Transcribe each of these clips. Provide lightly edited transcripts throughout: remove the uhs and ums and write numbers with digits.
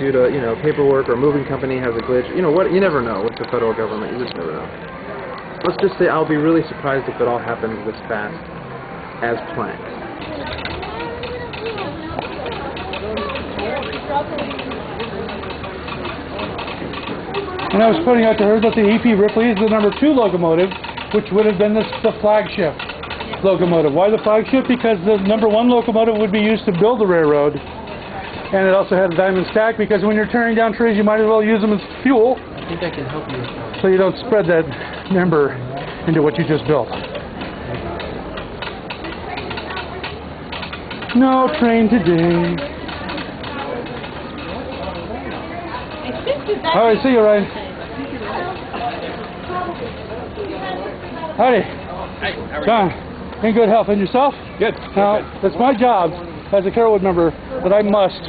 due to, you know, paperwork or a moving company has a glitch. You know what? You never know with the federal government. You just never know. Let's just say I'll be really surprised if it all happens this fast as planned. And I was pointing out to her that the EP Ripley is the number 2 locomotive, which would have been the flagship locomotive. Why the flagship? Because the number 1 locomotive would be used to build the railroad. And it also had a diamond stack, because when you're tearing down trees, you might as well use them as fuel. I think I can help you with that. So you don't spread that member into what you just built. No train today. All right, see you, Ryan. Howdy. Hi, how are John, in good health. And yourself? Good. Now, it's my job as a Carrollwood member that I must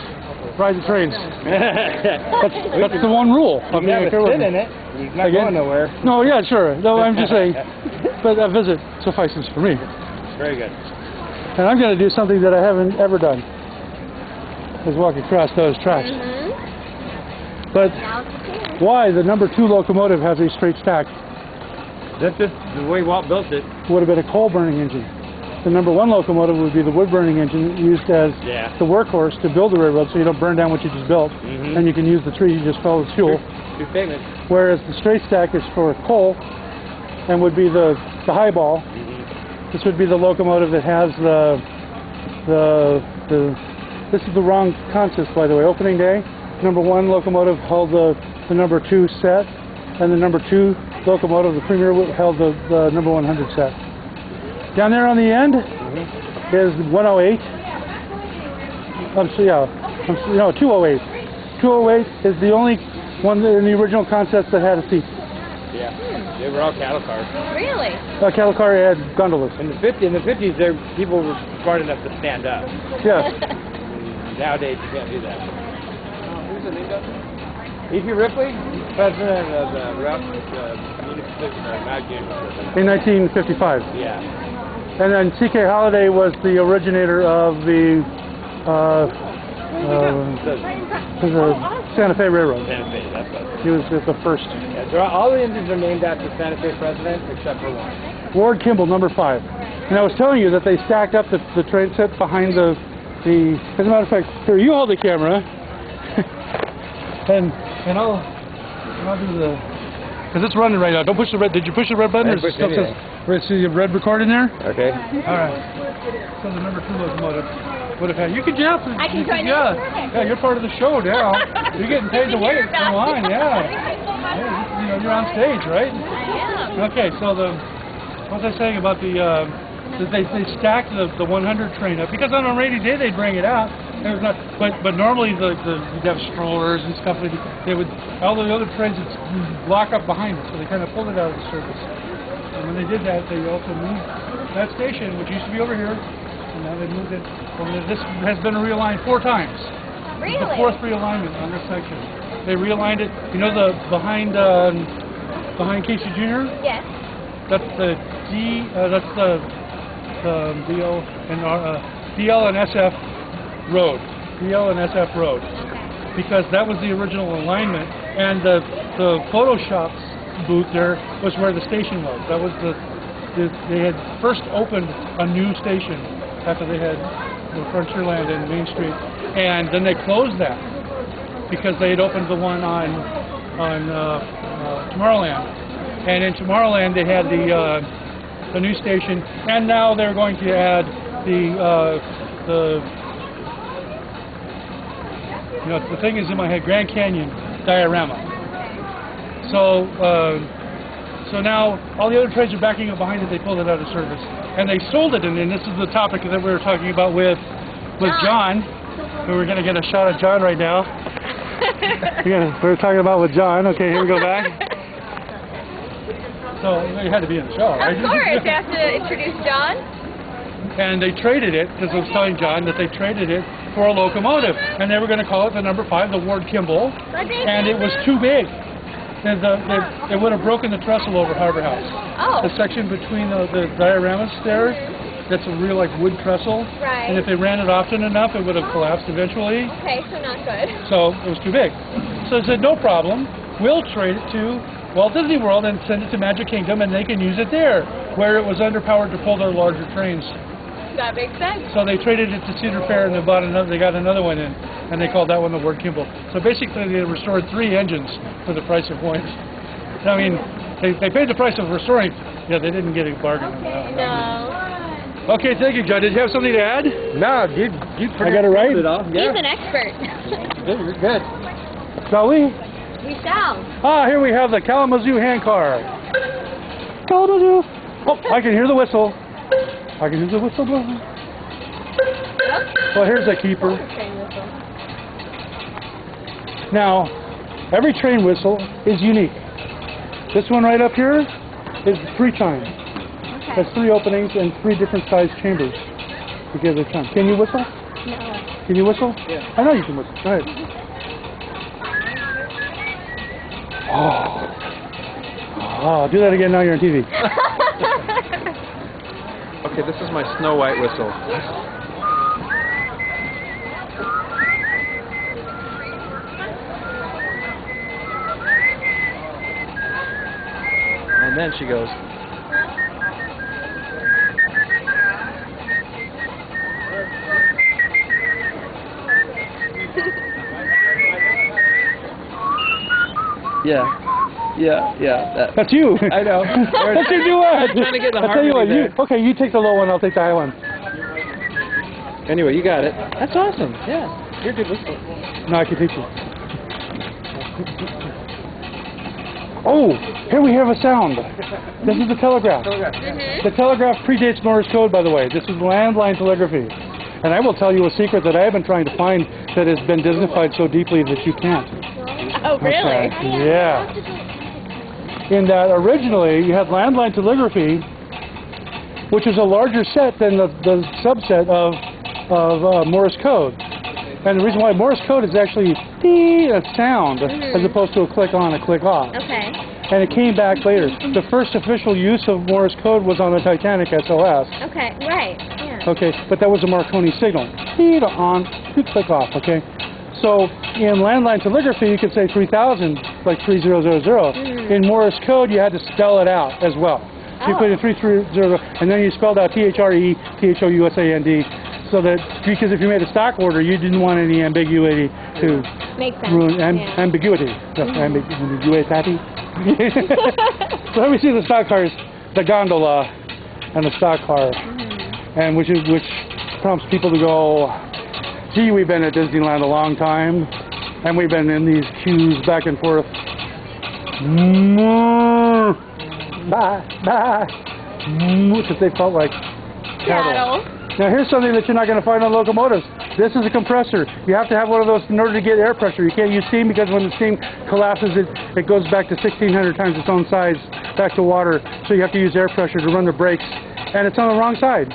ride the trains. That's the one rule of being a Carrollwood member. In it. You're not going nowhere. No, yeah, sure. No, I'm just saying. But a visit suffices for me. Very good. And I'm going to do something that I haven't ever done, is walk across those tracks. But why the number 2 locomotive has a straight stack? That's just the way Walt built it. Would have been a coal-burning engine. The number 1 locomotive would be the wood-burning engine used as the workhorse to build the railroad, so you don't burn down what you just built, and you can use the tree you just fell as fuel. Too famous. Whereas the straight stack is for coal, and would be the highball. This would be the locomotive that has this is the wrong consist, by the way. Opening day, number 1 locomotive held the number 2 set, and the number 2 locomotive, the premier, held the number 100 set. Down there on the end is 108. 208. 208 is the only one in the original concept that had a seat. Yeah, they were all cattle cars. Really? Cattle car had gondolas. In the 50s, people were smart enough to stand up. Yes. Nowadays, you can't do that. Who's the name of it? E.P. Ripley, president of the Union Pacific in 1955. Yeah. And then C.K. Holliday was the originator of the Santa Fe Railroad. Santa Fe, that's what. He was the first. Yeah, all the engines are named after Santa Fe presidents except for one. Ward Kimball, number 5. And I was telling you that they stacked up the train set behind the. As a matter of fact, here, you hold the camera, and I'll do the. Because it's running right now. Don't push the red. Did you push the red button? I pushed anything. See the red record in there? Okay. All right. So the number 2 locomotive would have had. You can jump. I can join in. Yeah, you're part of the show now. You're getting paid to wait in line. Yeah. You know, you're on stage, right? I am. Okay. So what was I saying about the? They stacked the 100 train up because on a rainy day they'd bring it out. It was not, but normally you'd have strollers and stuff. They would all the other trains would block up behind it, so they kind of pulled it out of the service. And when they did that, they also moved that station, which used to be over here, and now they moved it over there. This has been realigned 4 times. Really? It's the 4th realignment on this section. They realigned it. You know the behind Casey Jr. Yes. That's the D. That's the DL and SF Road. DL and SF Road. Because that was the original alignment, and the Photoshop's booth there was where the station was. That was they had first opened a new station after they had the Frontierland and Main Street, and then they closed that because they had opened the one on Tomorrowland, and in Tomorrowland they had the new station, and now they're going to add the thing is in my head, Grand Canyon diorama. So now all the other trains are backing up behind it. They pulled it out of service, and they sold it. And this is the topic that we were talking about with John. We're going to get a shot at John right now. We're talking about with John. Okay, here we go back. So you had to be in the show, right? Of course, you have to introduce John. And they traded it, because I was telling John that they traded it for a locomotive, and they were going to call it the number 5, the Ward Kimball, and it was too big. It would have broken the trestle over Harbor House. Oh. The section between the dioramas there that's a real like wood trestle. Right. And if they ran it often enough, it would have collapsed eventually. Okay, so not good. So it was too big. So I said, no problem. We'll trade it to Walt Disney World and send it to Magic Kingdom, and they can use it there, where it was underpowered to pull their larger trains. That makes sense. So they traded it to Cedar Fair, and they bought another. They got another one in, and they called that one the Ward Kimball. So basically, they restored 3 engines for the price of one. I mean, they paid the price of restoring. Yeah, they didn't get a bargain on that. No. Okay, thank you, John. Did you have something to add? No, you I got it right. it all. He's an expert. You're good. Shall we? We shall. Ah, here we have the Kalamazoo hand car. Kalamazoo. Oh, I can hear the whistle. I can hear the whistle blowing. Well, here's a keeper. Train whistle. Now, every train whistle is unique. This one right up here is 3 chime. Okay. Has 3 openings and 3 different sized chambers to give it a chime. Can you whistle? No. Can you whistle? Yeah. I know you can whistle. Go ahead. Oh, do that again now you're on TV. Okay, this is my Snow White whistle. And then she goes. Yeah. That's you. I know. That's your duet. I'm trying to get the I'll tell you what. harmony there. Okay, you take the low one. I'll take the high one. Anyway, you got it. That's awesome. Yeah, you're a good whistler. No, I can teach you. Oh, here we have a sound. This is the telegraph. Mm-hmm. The telegraph predates Morse code, by the way. This is landline telegraphy. And I will tell you a secret that I have been trying to find that has been Disneyfied so deeply that you can't. Oh, really? Okay. Yeah. In that originally you had landline telegraphy, which is a larger set than the subset of Morse code. And the reason why Morse code is actually a sound as opposed to a click on, a click off. Okay. And it came back later. The first official use of Morse code was on the Titanic SOS. Okay, right. Yeah. Okay, but that was a Marconi signal. On, click off, okay? So in landline telegraphy, you could say 3000, like 3000. In Morse code, you had to spell it out as well. So you put in 3300, and then you spelled out THRE, THOUSAND, so that, because if you made a stock order, you didn't want any ambiguity to Makes sense. ruin, Yeah. ambiguity. Ambiguity. So let me see the stock cars, the gondola, and the stock car, and which prompts people to go, gee, we've been at Disneyland a long time, and we've been in these queues back and forth. Because they felt like cattle. Now here's something that you're not going to find on locomotives. This is a compressor. You have to have one of those in order to get air pressure. You can't use steam because when the steam collapses, it goes back to 1,600 times its own size, back to water. So you have to use air pressure to run the brakes, and it's on the wrong side.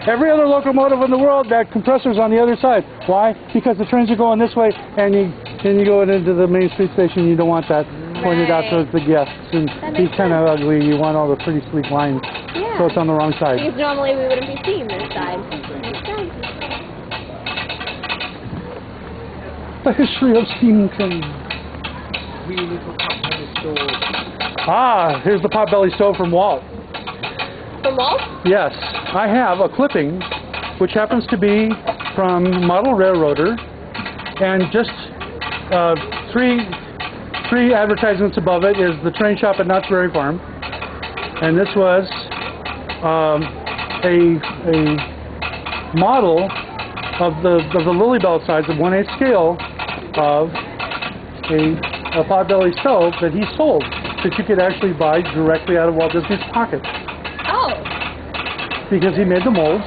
Every other locomotive in the world, that compressor's on the other side. Why? Because the trains are going this way, and you go into the main street station. You don't want that pointed out towards the guests, and he's kind of ugly. You want all the pretty sleek lines, so it's on the wrong side. Because normally we wouldn't be seeing this side. Makes sense. The history of steam trains. Ah, here's the potbelly stove from Walt. From Walt? Yes, I have a clipping, which happens to be from Model Railroader, and just three advertisements above it is the train shop at Knott's Berry Farm, and this was a model of the Lily Bell size of 1/8 scale of a potbelly stove that he sold, that you could actually buy directly out of Walt Disney's pocket. Oh. Because he made the molds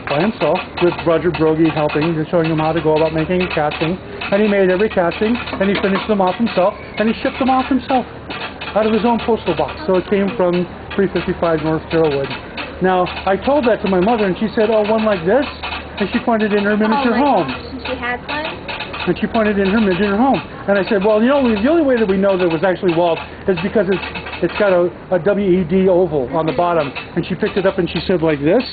by himself, with Roger Brogy helping and showing him how to go about making a casting. And he made every casting, and he finished them off himself, and he shipped them off himself out of his own postal box. So it came from 355 North Carrollwood. Now, I told that to my mother, and she said, oh, one like this? And she pointed in her miniature home. She had one? And she pointed in her miniature home. And I said, well, you know, the only way that we know that it was actually Walt is because it's got a WED oval on the bottom, and she picked it up and she said like this.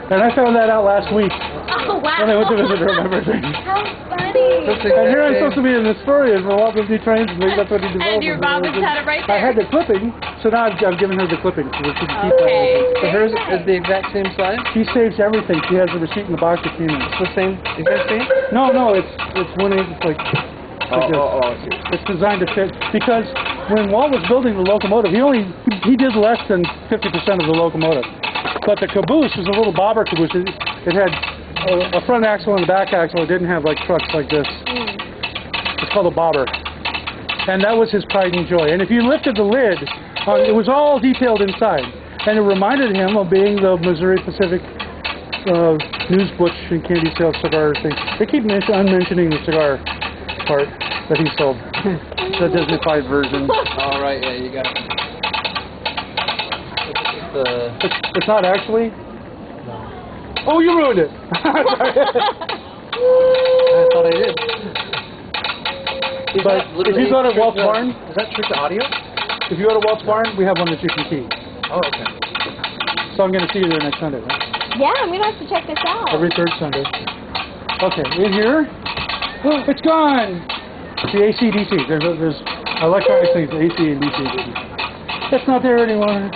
And I found that out last week Oh, wow. when I went to visit her on my birthday. How funny. And here I'm supposed to be an historian for Walt Disney Trains, and maybe that's what he developed. And your Robin's had it right I there. had the clipping, so now I've given her the clipping, so she can keep Okay. that. So hers is the exact same size? She saves everything. She has the receipt in the box that came in. It's the same, exact same? No, it's 1 inch. It's like this. I see. It's designed to fit because when Walt was building the locomotive, he did less than 50% of the locomotive. But the caboose was a little bobber caboose. It had a front axle and a back axle. It didn't have like trucks like this. It's called a bobber. And that was his pride and joy. And if you lifted the lid, it was all detailed inside. And it reminded him of being the Missouri Pacific News Butch and Candy Sales cigar thing. They keep unmentioning the cigar part that he sold. The Disney-fied version. All right, yeah, you got it. It's not actually? Oh, you ruined it! I thought I did. But if you go to Walt's Barn, is that true to audio? if you go to Walt's Barn, we have one that you can key. Oh, okay. So I'm going to see you there next Sunday, right? Yeah, I'm going to have to check this out. Every third Sunday. Okay, in here, it's gone! The AC/DC. There's electronic things, AC and DC. It's not there anymore.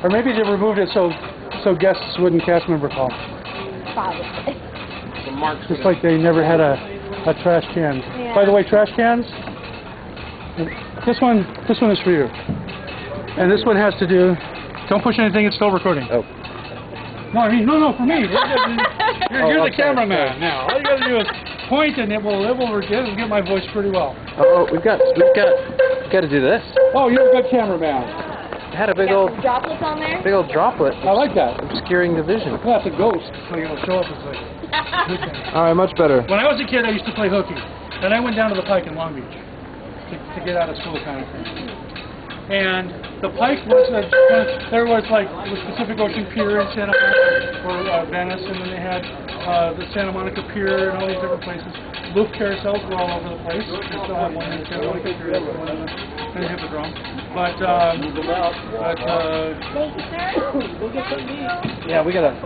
Or maybe they removed it so guests wouldn't cast member call. Probably. The marks. Just like they never had a trash can. Yeah. By the way, trash cans, this one is for you. And this one has to do, don't push anything, it's still recording. Oh. No, I mean, no, for me. You're the cameraman now. All you gotta do is point and it will get my voice pretty well. Oh, we've got to do this. Oh, you're a good cameraman. It had a big Got old some droplets on there. droplet I like that. obscuring the vision. That's a ghost. So it'll show up as like. All right, much better. When I was a kid, I used to play hooky, and I went down to the Pike in Long Beach to get out of school, kind of thing. And the Pike was there was like the Pacific Ocean Pier in Santa Monica or Venice, and then they had the Santa Monica Pier and all these different places. Loop carousels were all over the place. They still have one in Santa Monica Pier, one in the Hippodrome. But Yeah, we gotta.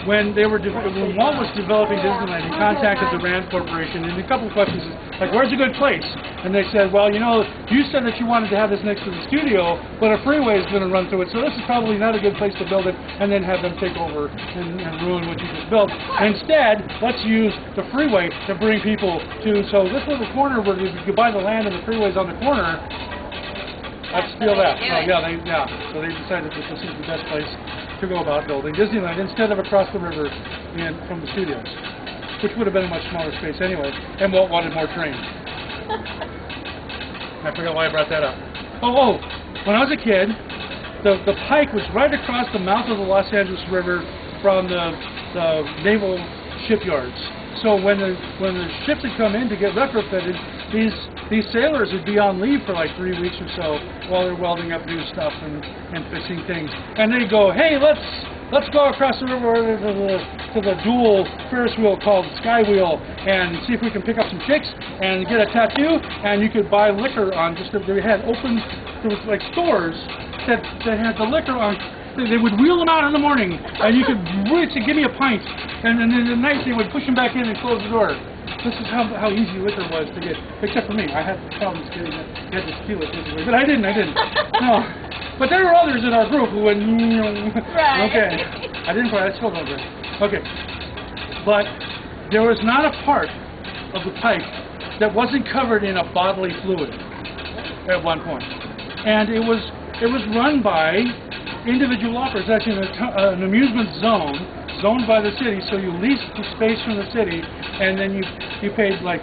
when Walt was developing Disneyland, he contacted the Rand Corporation, and a couple of questions like, "Where's a good place?" And they said, "Well, you know, you said that you wanted to have this next to the studio, but a freeway is going to run through it, so this is probably not a good place to build it, and then have them take over and ruin what you just built. Instead, let's use the freeway to bring people to. So this little corner where you could buy the land and the freeway's on the corner." I'd steal that. So they decided that this is the best place to go about building Disneyland instead of across the river from the studios, which would have been a much smaller space anyway, and Walt wanted more trains. I forgot why I brought that up. Oh, when I was a kid, the Pike was right across the mouth of the Los Angeles River from the naval shipyards. So when the ships would come in to get retrofitted, these sailors would be on leave for like 3 weeks or so while they're welding up new stuff and fixing things. And they'd go, "Hey, let's go across the river to the dual Ferris wheel called Sky Wheel and see if we can pick up some chicks and get a tattoo." And you could buy liquor on they had open, there was like stores that had the liquor on. They would wheel them out in the morning, and you could really say, "Give me a pint," and then at night they would push them back in and close the door. This is how easy liquor was to get, except for me. I had problems getting it. I had to steal it physically, but I didn't. No. But there were others in our group who went, Right. okay. I didn't I still don't drink. Okay. But there was not a part of the Pike that wasn't covered in a bodily fluid at one point. And it was run by individual operators. Actually, an amusement zoned by the city, so you leased the space from the city, and then you paid like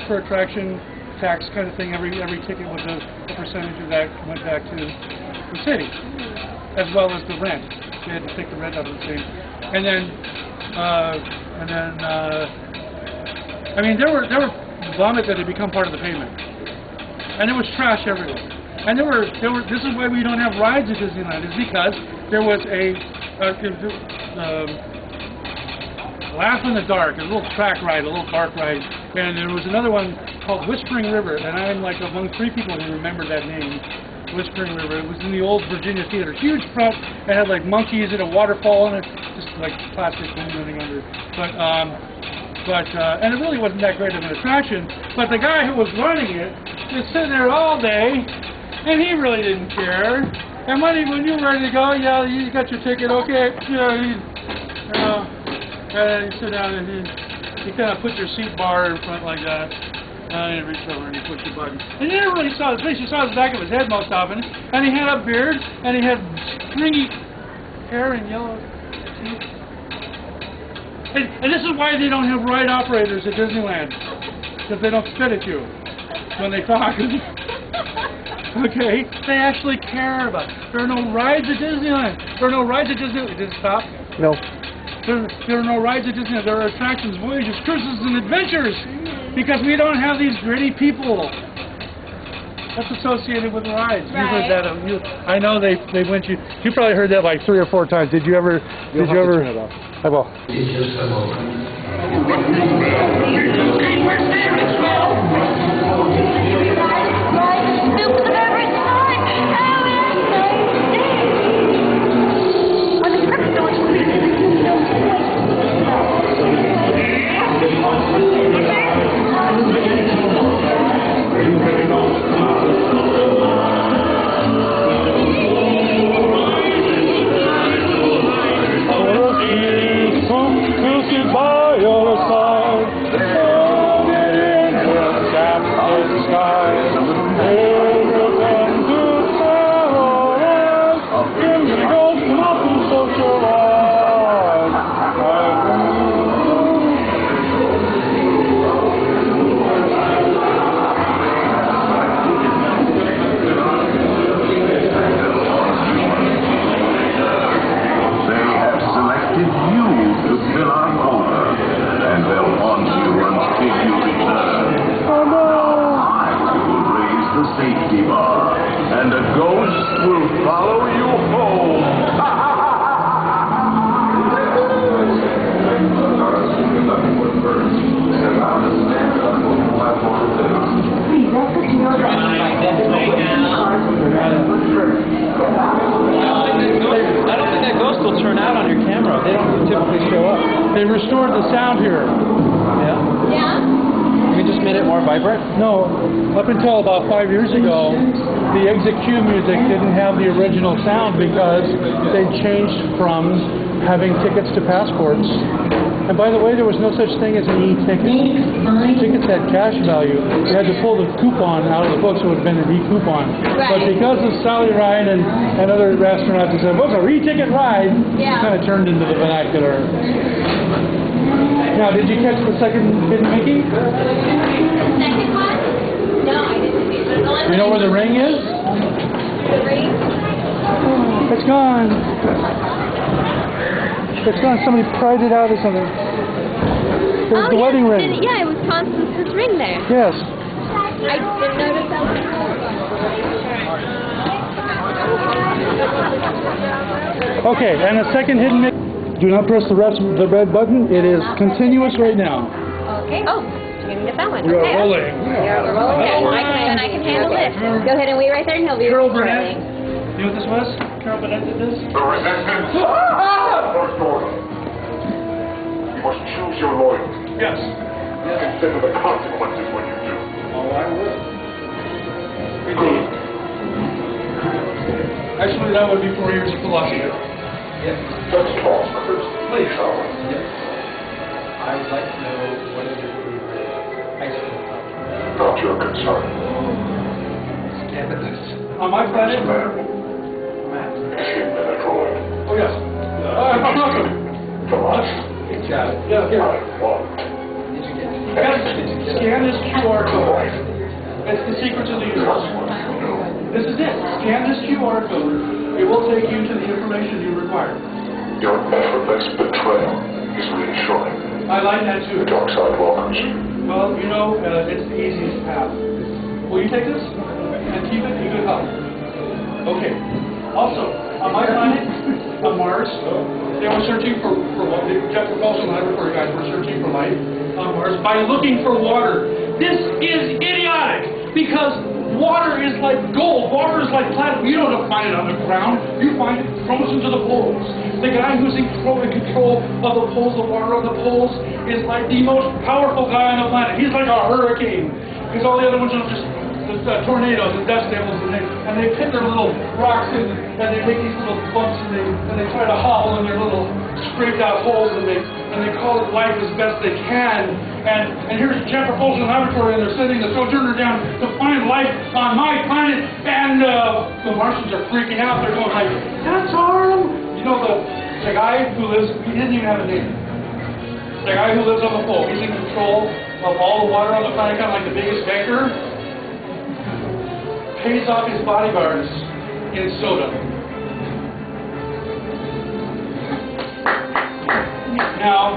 per attraction tax kind of thing. Every ticket was a percentage of that went back to the city, as well as the rent. They had to take the rent out of the city, and then I mean there were vomit that had become part of the pavement, and there was trash everywhere. And there were. This is why we don't have rides at Disneyland, is because there was a Laugh in the Dark, a little track ride, a little dark ride, and there was another one called Whispering River, and I'm like among 3 people who remember that name, Whispering River. It was in the old Virginia Theater, huge front. It had like monkeys and a waterfall in it, just like plastic balloon running under. And it really wasn't that great of an attraction. But the guy who was running it was sitting there all day, and he really didn't care. And when you were ready to go, yeah, you got your ticket, okay, and you sit down and you kind of put your seat bar in front like that. And you reach over and you push the button. And you never really saw his face. You saw the back of his head most often. And he had a beard, and he had stringy hair and yellow teeth. And this is why they don't have ride operators at Disneyland. Because they don't spit at you when they talk. Okay? They actually care about it. There are no rides at Disneyland. There are no rides at Disneyland. Did it stop? No. There are no rides at Disneyland. There are attractions, voyages, cruises, and adventures. Because we don't have these gritty people. That's associated with rides. Right. You heard that. I know they went you. You probably heard that like 3 or 4 times. Did you ever? You'll did you have to ever? turn it off. I will. It's just a moment. Safety bar, and a ghost will follow you home. I don't think that ghost will turn out on your camera. They don't typically show up. They restored the sound here. Yeah? Yeah? We just made it more vibrant? No, up until about 5 years ago, the Exit Q music didn't have the original sound because they changed from having tickets to passports. And by the way, there was no such thing as an e-ticket. Tickets had cash value. You had to pull the coupon out of the book, so it would have been an e-coupon. Right. But because of Sally Ride and other astronauts that said, what's a e-ticket ride? Yeah. It kind of turned into the vernacular. Now, did you catch the second Hidden Mickey? Second one? No, I didn't see it. You know where the ring is? The ring? It's gone. It's gone. Somebody pried it out or something. It was the wedding ring. Yeah, it was Constance's ring there. Yes. I didn't notice that was. Okay, and the second Hidden Mickey. Do not press the red button. It is continuous right now. Okay. Oh, you're going to get that one. We are Okay. rolling. You're rolling. I can handle this. Go ahead and wait right there, and he'll be Carol rolling. Burnett. You know what this was? Carol Burnett did this? The resistance. First order. You must choose your loyalty. Yes. Consider the consequences when you do. Oh, I will. Indeed. Actually, that would be 4 years of philosophy. Yes. Let's talk first. Please. Shall we? Yes. I would like to know what is your favorite ice cream company? Not your concern. Scandalous. On my planet? Ma'am, Matt. hidden in a droid. Oh, yes. I'm welcome. Come on. Good job. Yeah, here. I won. Did you get it? Yes. Scan this QR code. It's the secret to the universe. This is it. Scan this QR code. It will take you to the information you require. Your effortless betrayal is reassuring. I like that too. The dark side welcomes you. Well, you know, it's the easiest path. Will you take this and keep it in good health? Okay. Also, on my planet, on Mars, they were searching for what? Jet propulsion laboratory guys were searching for life on Mars by looking for water. This is idiotic because water is like gold. Water is like platinum. You don't find it on the ground. You find it frozen to the poles. The guy who's in control of the poles, the water of the poles, is like the most powerful guy on the planet. He's like a hurricane. Because all the other ones are just tornadoes and dust devils, and they pit their little rocks in, and they make these little bumps, and they try to hobble in their little scraped out holes, and they call it life as best they can. And here's Jet Propulsion Laboratory, and they're sending the Sojourner down to find life on my planet, and the Martians are freaking out. They're going like, that's harm! You know, the guy who lives, he didn't even have a name. The guy who lives on the pole, he's in control of all the water on the planet, kind of like the biggest banker, pays off his bodyguards in soda. Now,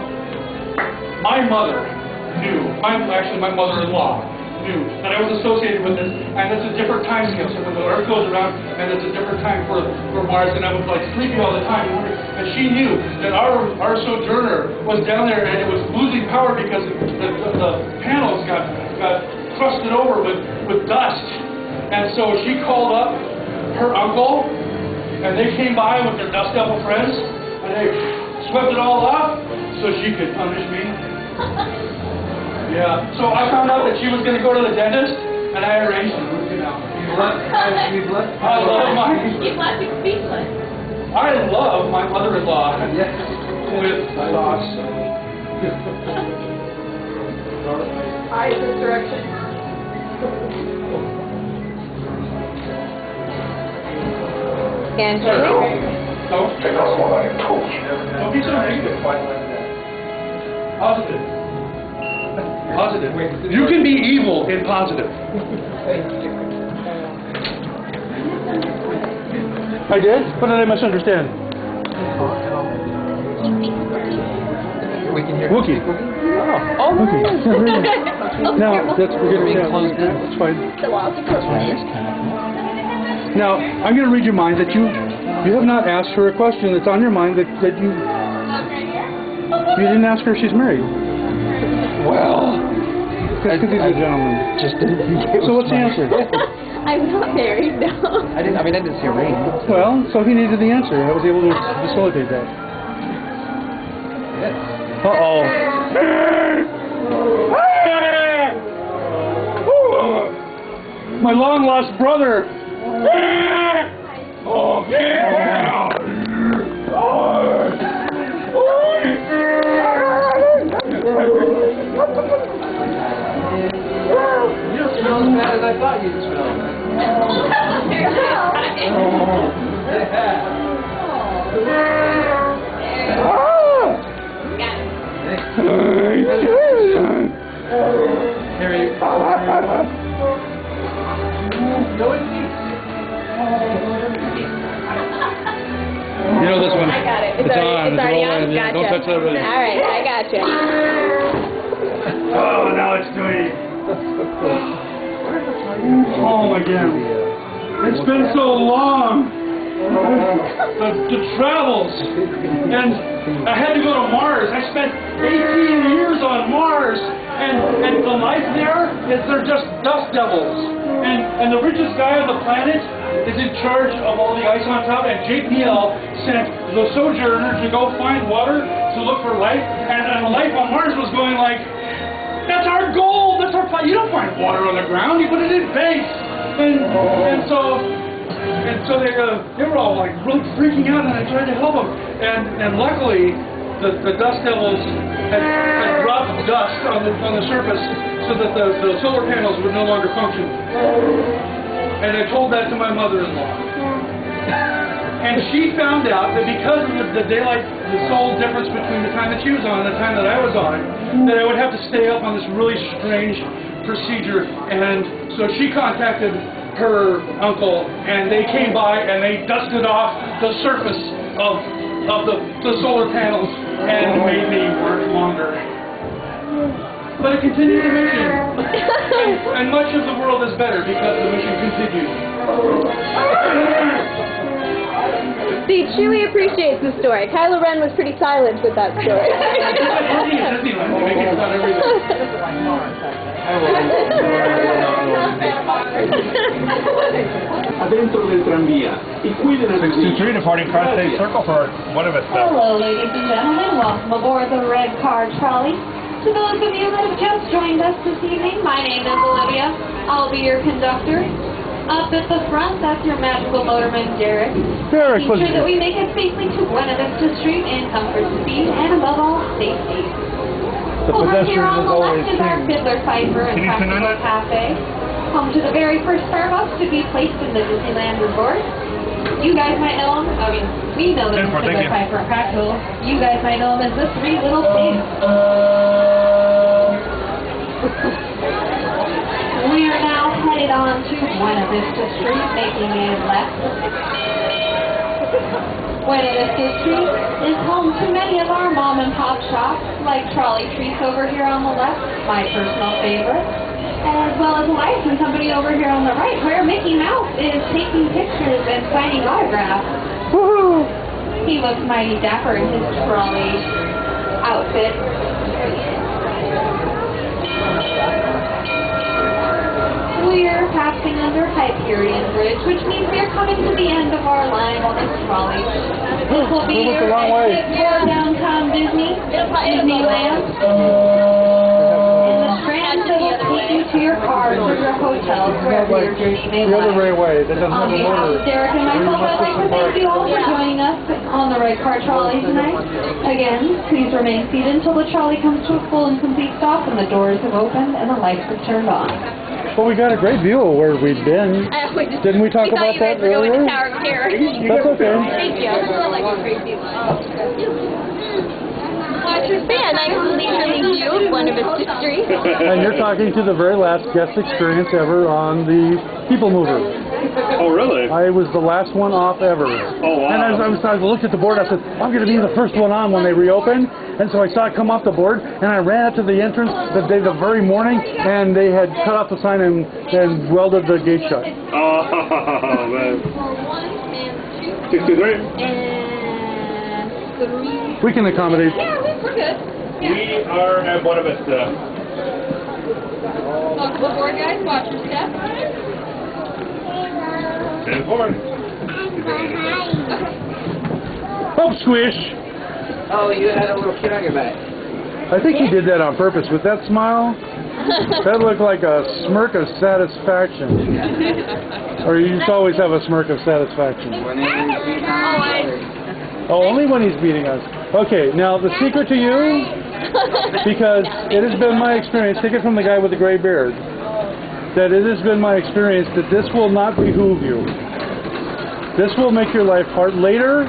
my mother knew, actually my mother-in-law knew that I was associated with this, and it's a different time scale. So when the Earth goes around, and it's a different time for Mars, and I was like sleepy all the time. And she knew that our Sojourner was down there, and it was losing power because the panels got crusted over with dust. And so she called up her uncle, and they came by with their dust devil friends, and they swept it all off so she could punish me. Yeah. So I found out that she was going to go to the dentist, and I arranged to root canal. You left it speechless. I love my mother-in-law. Yes. With sauce. Eyes this direction. Take us what I have told you. Don't be so negative. Positive. Positive. You can be evil and positive. I did? What did I misunderstand? We can hear Wookie. Oh, Wookie. Now, that's we're going to be closed. That's fine. The walls are closed. Now, I'm going to read your mind that you have not asked her a question that's on your mind that you didn't ask her if she's married. well. Because he's a gentleman. Just didn't think it So was what's the answer? I'm not married, no. I didn't see a ring. Well, so he needed the answer. I was able to facilitate that. Yes. Uh-oh. My long-lost brother. Oh, yeah. You don't smell as bad as I thought you'd smell. Harry. You know this one. I got it. It's on. It's already on? rolling. Gotcha. Don't touch that already. All right, I gotcha. Oh, now it's doing. Oh my God. It's been so long. The travels. And I had to go to Mars. I spent 18 years on Mars. And the life there is they're just dust devils. And the richest guy on the planet is in charge of all the ice on top. And JPL sent the Sojourner to go find water to look for life. And the life on Mars was going like, that's our goal. That's our plan. You don't find water on the ground. You put it in banks. And so they were all like really freaking out, and I tried to help them. And luckily, the dust devils had dropped dust on the surface so that the solar panels would no longer function. And I told that to my mother-in-law. And she found out that because of the daylight, the soul difference between the time that she was on and the time that I was on, that I would have to stay up on this really strange procedure. And so she contacted her uncle, and they came by and they dusted off the surface of the solar panels and made me work longer. But it continued the mission. and much of the world is better because the mission continued. See, Chewie appreciates the story. Kylo Ren was pretty silent with that story. Disneyland, they make it about everything. Adentro del tranvía y cuiden a sus 623 departing Cross State Circle for one of us. Hello, ladies and gentlemen. Welcome aboard the Red Car Trolley. To those of you that have just joined us this evening, my name is Olivia. I'll be your conductor. Up at the front, that's your magical motorman, Derek. Derek, Making sure that we make it safely to Buena Vista Street in comfort, speed, and above all, safety. Over here on the left is our Fiddler Piper and Practical Cafe. Home to the very first Starbucks to be placed in the Disneyland Resort. You guys might know him. I mean, we know them as Fiddler Piper and Practical. You guys might know him as the Three Little Pigs. We are now headed on to Buena Vista Street, making a left. Buena Vista Street is home to many of our mom and pop shops, like Trolley Treats over here on the left, my personal favorite, as well as License Company over here on the right, where Mickey Mouse is taking pictures and signing autographs. Woohoo! He looks mighty dapper in his trolley outfit. We're passing under Hyperion Bridge, which means we're coming to the end of our line on this trolley. This will be your exit for downtown Disneyland. And the strands that will take you to your cars or your hotels, wherever your journey may The other lie. way, that doesn't On have a behalf motor. of Derek and myself, I'd like to thank you all for joining us on the Red Car Trolley tonight. Again, please remain seated until the trolley comes to a full and complete stop and the doors have opened and the lights have turned on. Well, we got a great view of where we've been. Didn't we talk about that earlier? That's okay. Thank you. Watchers fan, I leisurely view of Buena Vista Street. And you're talking to the very last guest experience ever on the People Mover. Oh, really? I was the last one off ever. Oh, wow. And I looked at the board, I said, I'm going to be the first one on when they reopen. And so I saw it come off the board, and I ran up to the entrance the very morning, and they had cut off the sign and welded the gate shut. Oh, man. 63? We can accommodate. Yeah, we're good. We are at Buena Vista. Welcome aboard, guys. Watch your step. Stand forward. Oh, squish! Oh, you had a little kid on your back. I think he did that on purpose. With that smile, that looked like a smirk of satisfaction. Or you just always have a smirk of satisfaction. Oh, only when he's beating us. Okay, now the secret to you, because it has been my experience, take it from the guy with the gray beard, that it has been my experience that this will not behoove you. This will make your life hard later.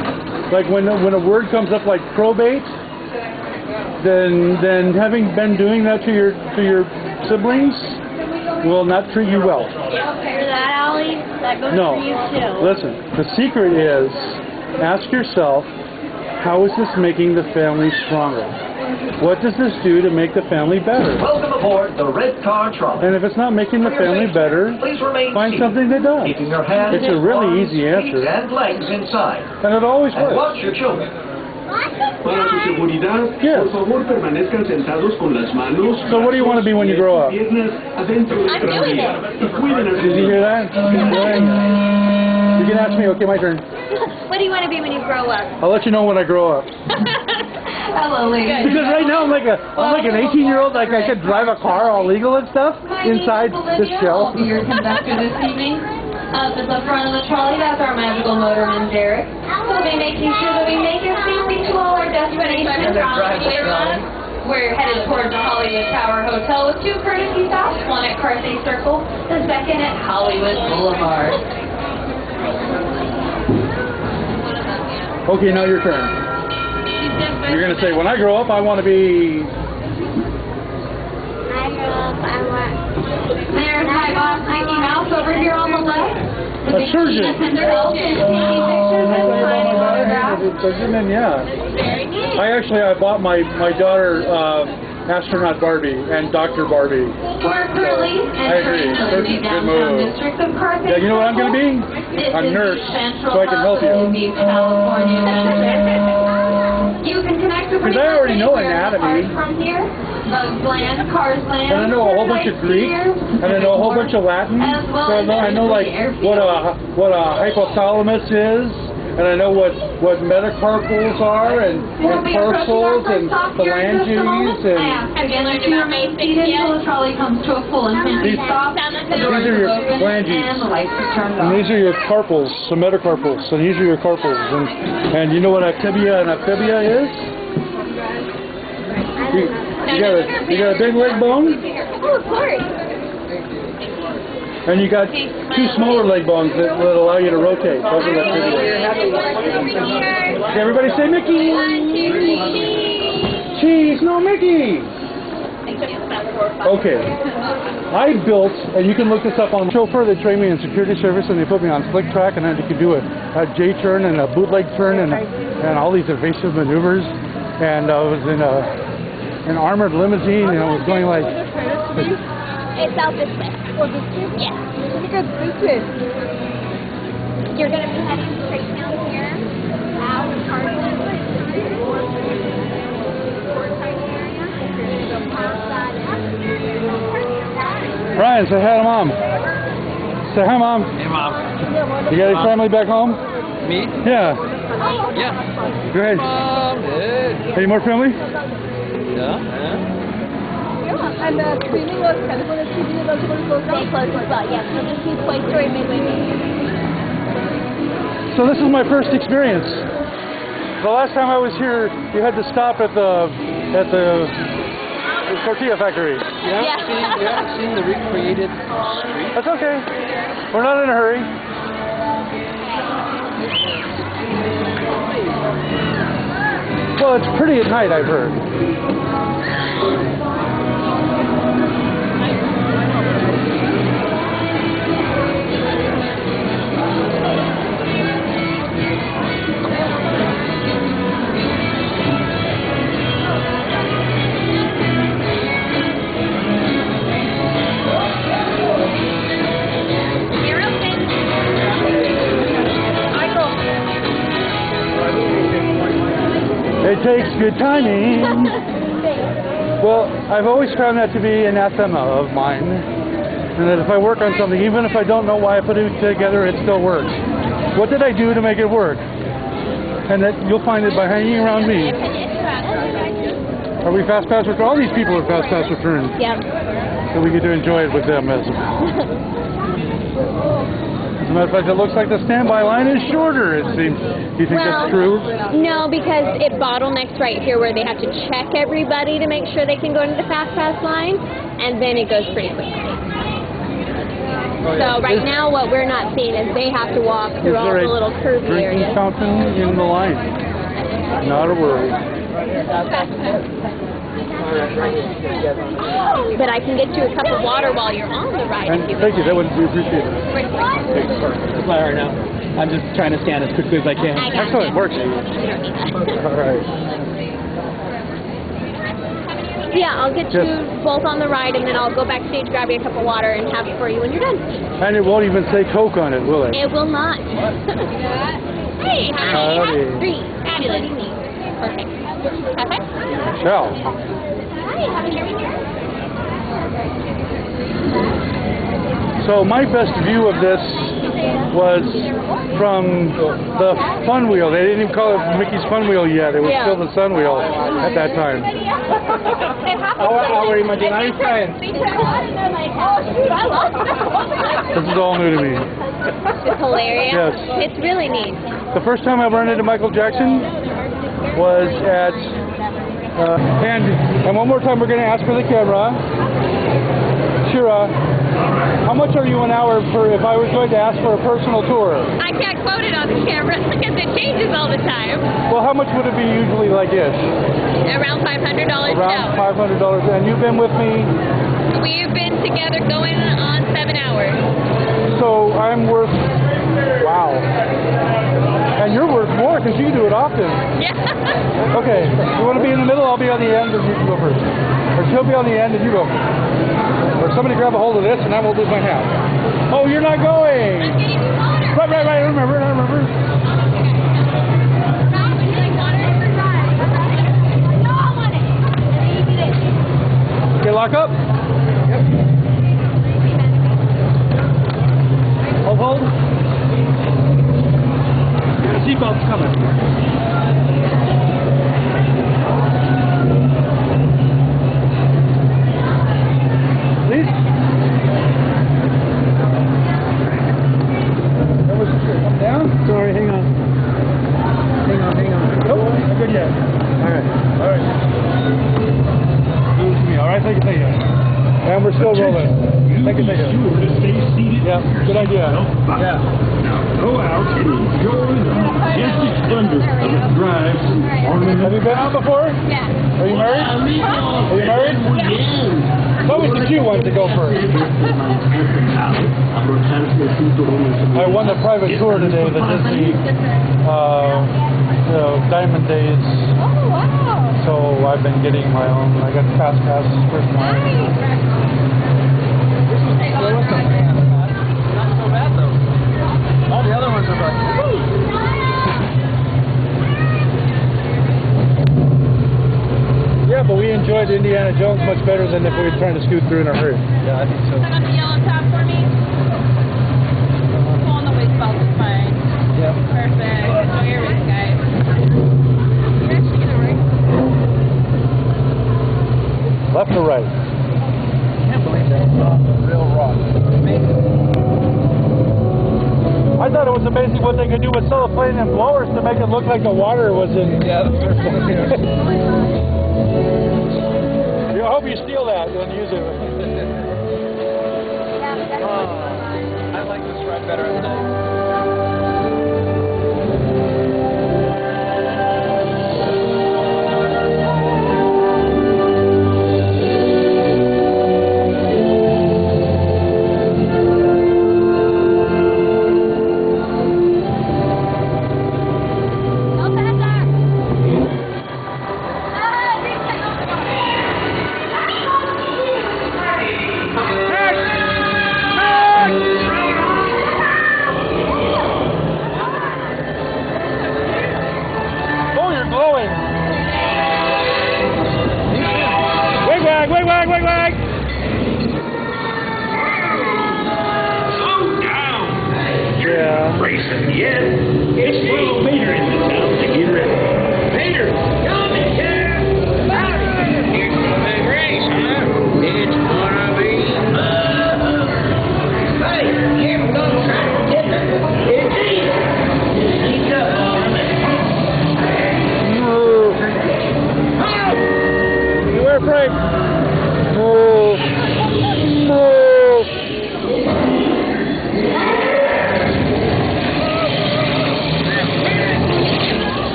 Like when a word comes up like probate, then having been doing that to your siblings will not treat you well. Hear that, Allie? That goes No. for you too. Listen, the secret is ask yourself, how is this making the family stronger? What does this do to make the family better? Welcome aboard the Red Car Trolley. And if it's not making the family better, Please remain find seated, something that does. keeping your hands, It's a really arms, easy feet, answer. and legs inside. And it always And works. watch your children. Para su seguridad, Yes. por favor permanezcan sentados con las manos. So what do you want to be when you grow up? Piernas adentro del I'm doing tranvía. Y cuiden a sus Did you hear that? You can ask me. Okay, my turn. What do you want to be when you grow up? I'll let you know when I grow up. Hello, ladies. Because right now I'm like an 18-year-old. Like I could drive a car all legal and stuff inside this shell. I'll be your conductor this evening. Up at the front of the trolley, that's our magical motorman, Derek. We'll be making sure that we make it safely to all our destinations. We're headed towards the Hollywood Tower Hotel with 2 courtesy stops, one at Carthay Circle, the second at Hollywood Boulevard. Okay, now your turn. You're gonna say, when I grow up, I want to be. There's my boss, Mickey Mouse, over here on the left. A surgeon. Surgeon, yeah. I bought my daughter astronaut Barbie and Dr. Barbie. We're currently I agree. entering the Surgeon's a good downtown move. district of Carthay. Yeah, you know what I'm gonna be? This A is nurse, the Central so I can help you. Hub of California. You can connect with Because I already know anatomy. from here. Bugs Land, Cars Land. And I know a whole bunch of Greek, and I know a whole bunch of Latin. So I know like what a hypothalamus is, and I know what metacarpals are, and tarsals, and phalanges, and Again, if you're seated until the trolley comes to a full and empty stop, the doors these are will your open phalanges, and the lights are turned and off. these are your carpals, the metacarpals, and these are your carpals, and you know what a tibia and a fibia is? You got a big leg bone? Oh, of course. And you got two smaller leg bones that allow you to rotate. Those are the fibula. Okay, everybody say Mickey! 1, 2, 3, Cheese, no Mickey! Okay. I built, and you can look this up on chauffeur, they trained me in security service, and they put me on slick track, and then you could do a J-turn and a bootleg turn and all these evasive maneuvers. And I was in an armored limousine, and I was going like... It's out this way. Well, this way? Yeah. Look at this way. You're going to be heading straight down here. Out of Carson. Brian, say hi to Mom. Say hi, Mom. Hey, Mom. You got any family back home? Me? Yeah. Yeah. Go ahead. Good. Any more family? Yeah. And the screening was California screening is also going to close down close as well. Yes, so just see Toy Story Midway. So this is my first experience. The last time I was here, you had to stop at the tortilla factory. You haven't seen the recreated street? That's okay. We're not in a hurry. Well, it's pretty at night, I've heard. It takes good timing. Well, I've always found that to be an anathema of mine. And that if I work on something, even if I don't know why I put it together, it still works. What did I do to make it work? And that you'll find it by hanging around me. Are we fast pass returns? All these people are fast pass returns. Yep. So we get to enjoy it with them as As a matter of fact, it looks like the standby line is shorter, it seems. Do you think that's true? No, because it bottlenecks right here where they have to check everybody to make sure they can go into the fast pass line, and then it goes pretty quickly. So right now what we're not seeing is they have to walk through all the little curvy drinking areas. fountain in the line? Not a worry. But I can get you a cup of water while you're on the ride. And thank you, that would be appreciated. It's not right now. I'm just trying to scan as quickly as I can. Excellent, works. You don't need that. All right. Yeah, I'll get you both on the ride, and then I'll go backstage, grab you a cup of water, and have it for you when you're done. And it won't even say Coke on it, will it? It will not. Hey, hi. Howdy. 3. Fabulous. Perfect. Perfect. Ciao. Hi, have a good here. So my best view of this was from the fun wheel. They didn't even call it Mickey's Fun Wheel yet. It was still the Sun Wheel at that time. Our imaginary friends. This is all new to me. It's hilarious. Yes. It's really neat. The first time I ran into Michael Jackson was at, and one more time we're going to ask for the camera. Sherra, how much are you an hour for if I was going to ask for a personal tour? I can't quote it on the camera because it changes all the time. Well, how much would it be usually like this? Around $500 Around $500. And you've been with me? We've been together going on 7 hours. So I'm worth, wow. And you're worth more because you do it often. Yeah. Okay, you want to be in the middle? I'll be on the end and you can go first. Or she'll be on the end and you go. Or somebody grab a hold of this and I won't lose my hat. Oh, you're not going! I'm getting you water. Right, I remember. Rob, would you like water? No, I want it. And then you get it. lock up? Yep. Hold. The seatbelt's coming. Please? Come down? Sorry, hang on. Nope, not good yet. Alright. Alright, take it. And we're still rolling. Take it. Yeah, good idea. Yeah. Now go out and enjoy the majestic splendor of a drive from ornament. Have you been out before? Yeah. Are you married? Are you married? It's always the cute ones to go first. I won the private tour today, the Disney Diamond Days. Oh, wow. So I've been getting my own. I got fast pass first night. Not so bad though. All the other ones are like, Yeah, but we enjoyed Indiana Jones much better than if we were trying to scoot through in a hurry. yeah, I think so. Put on the yellow top for me. Pull on the waist belt is fine. Yeah. Perfect. Enjoy your race, guys. You're actually gonna race. Left or right? I can't believe that's not a real rock. I thought it was amazing what they could do with cellophane and blowers to make it look like the water was in. Yeah, that's first one here. I hope you steal that and use it. I like this ride better at night.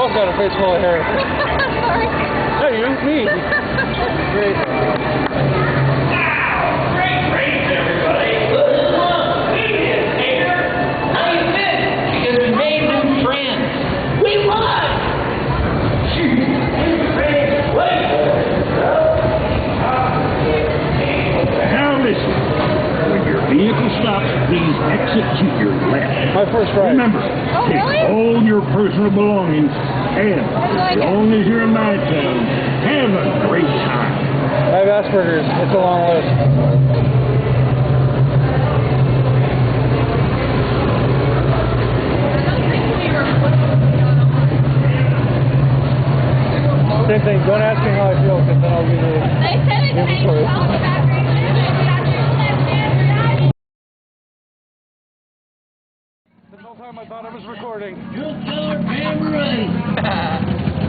both got a face full of hair. Sorry. Hey, you, me. Great. Great race, everybody. Good luck. We did, Tater. How you been? Because we made new friends. We won. Now listen. When your vehicle stops, please exit to your left. My first ride. Remember, Oh, take really? all your personal belongings, and as long as you're in my town, have a great time. I have Asperger's. It's a long list. Same thing. Don't ask me how I feel, because then I'll give you. They said it changed all the This whole time I thought I was recording. You'll tell her damn right.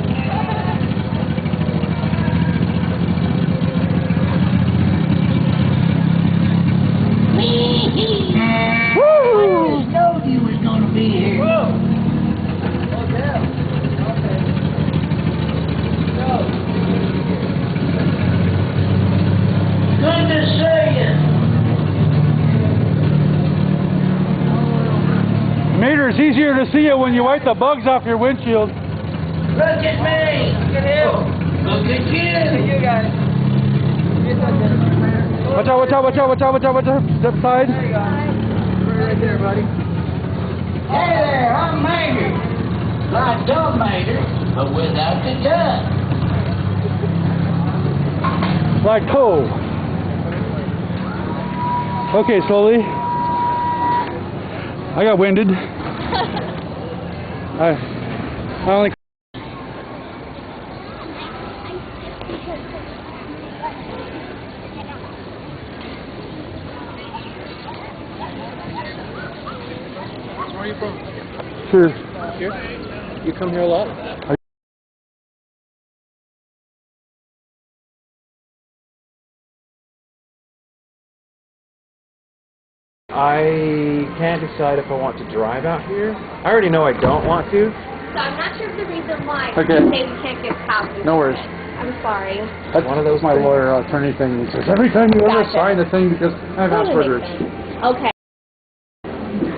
Woo! I told you was gonna be here. Good to see you. Mater, it's easier to see you when you wipe the bugs off your windshield. Look at me. Look at him. Look at you. You guys. Watch out, watch out, watch out, watch out, watch out, watch out. Step side. There you go. Right there, buddy. Hey there, I'm Mater. Like dumb Mater, but without the gun. Like toe. Okay, slowly. I got winded. I only. Where are you from? Sure. Here? You come here a lot? I can't decide if I want to drive out here. I already know I don't want to. So I'm not sure of the reason why. Okay. They say we can't give copies. No worries. I'm sorry. That's one of those my things. lawyer attorney thing. He says every time you ever Gotcha. sign a thing because I have Totally Asperger's, makes sense. Okay.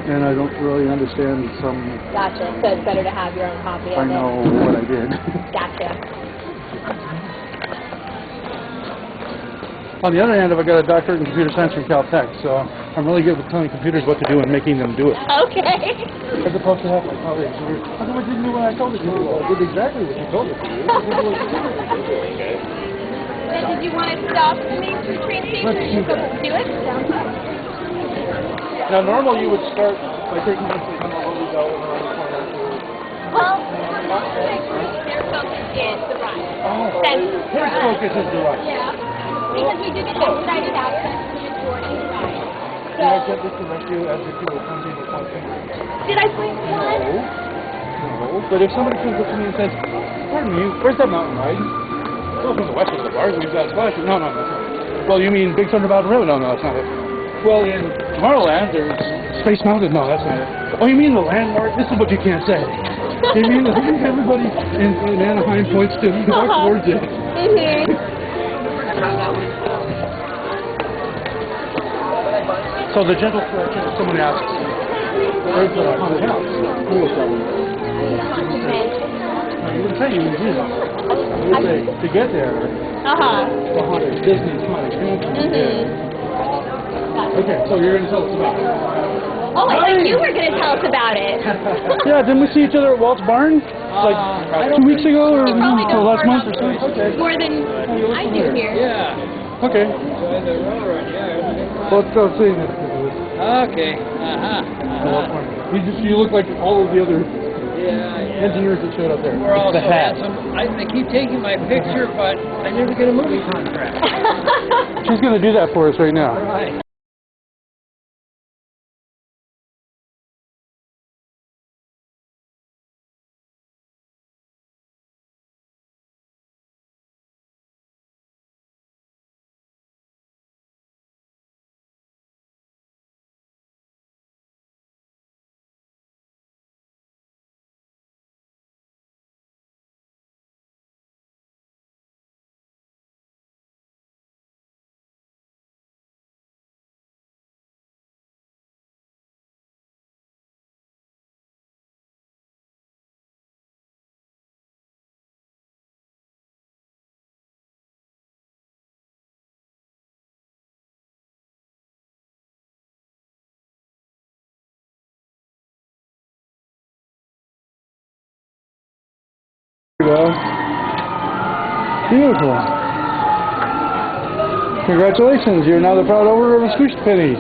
and I don't really understand some. Gotcha. So it's better to have your own copy of I know what I did. it. Gotcha. On the other hand, I've got a doctorate in computer science from Caltech, so I'm really good with telling computers what to do and making them do it. Okay. As opposed to having my colleagues who how come I didn't do what I told it to do? Well, I did exactly what you told it to do. Then did you want to stop the main street train station or just go do it? Now, normally you would start by taking this and where we go around the corner. Well, their focus is the ride. Oh, That's his for us. focus is the right. Yeah. Because we do get excited access to the majority ride. Did I So, get this to rest you as if you were pointing with one finger? did I bring one? No. But if somebody comes up to me and says, pardon me, where's that mountain ride? Well, from the west of the bar, we've got Splash. No, no, that's not it. Well, you mean Big Thunder Mountain Road? No, no, that's not it. Well, in Tomorrowland, there's Space Mountain. No, that's not it. Oh, you mean the landmark? This is what you can't say. You mean I think everybody in Anaheim points to walk towards it. So the gentle correction if someone asks, where's the haunted house? Who will tell them? You wouldn't say you would do that. You would say, to get there, the haunted Disney's haunted mansion. Okay, so you're going to tell us about it. Oh, I thought you were going to tell us about it. Yeah, didn't we see each other at Walt's Barn? Like 2 weeks ago or last month or something? Okay. More than I do here. Yeah. Okay. The railroad, yeah. Let's go see this. Okay. You look like all of the other Yeah. engineers that showed up there. We're all the so hat. handsome. They keep taking my picture, but I never get a movie contract. She's going to do that for us right now. Right. go. Beautiful. Congratulations, you're now the proud owner of a Squeeze Penny.